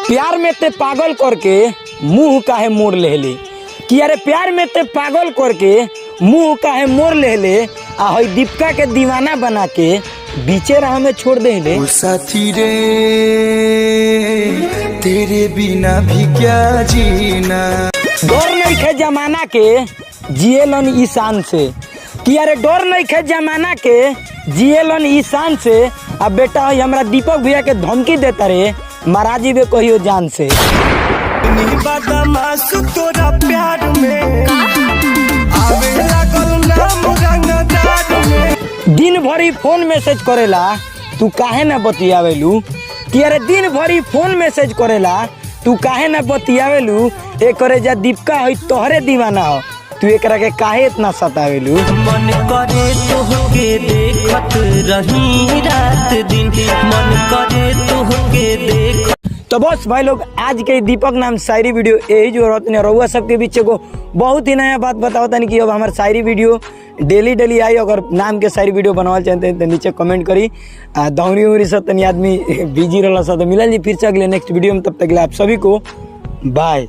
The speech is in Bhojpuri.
प्यार में ते पागल करके मुंह काहे मोड़ ले कि अरे प्यार में ते पागल करके मुंह काहे मोड़ ले आ हई दीपिका के दीवाना बना के बीचे राह में छोड़ दे ले। साथी रे तेरे बिना भी क्या जीना। डर नहीं खे जमाना के जिएलन ईशान से कि अरे डर नहीं खे जमाना के जिएलन ईशान से। अब बेटा हमरा दीपक भैया के धमकी देता रे महाराजी बे कहियो जान से। तोरा प्यार में आवे लागल नाम रंगदार में। दिन भरी फोन मैसेज करेला तू काहे ना बतियावेलू कि अरे दिन भरी फोन मैसेज करेला तू काहे ना बतियावेलू। एक करे जा दीपिका है तोहरे दीवाना हो तू एकरा के काहे इतना सतावेलू। मन करे तोहके देखत रही रात दिन, मन करे तोहके देख। तो बस भाई लोग आज के दीपक नाम शायरी वीडियो यही जो रहुआ सबके बीच को बहुत ही नया बात बताओ था कि अब हमारे शायरी वीडियो डेली आई। अगर नाम के शायरी वीडियो बनवा चाहते हैं तो नीचे कमेंट करी। दौरी उरी सब तनी आदमी बिजी रहा तो मिलल जी फिर से अगले नेक्स्ट वीडियो में। तब तक के लिए आप सभी को बाय।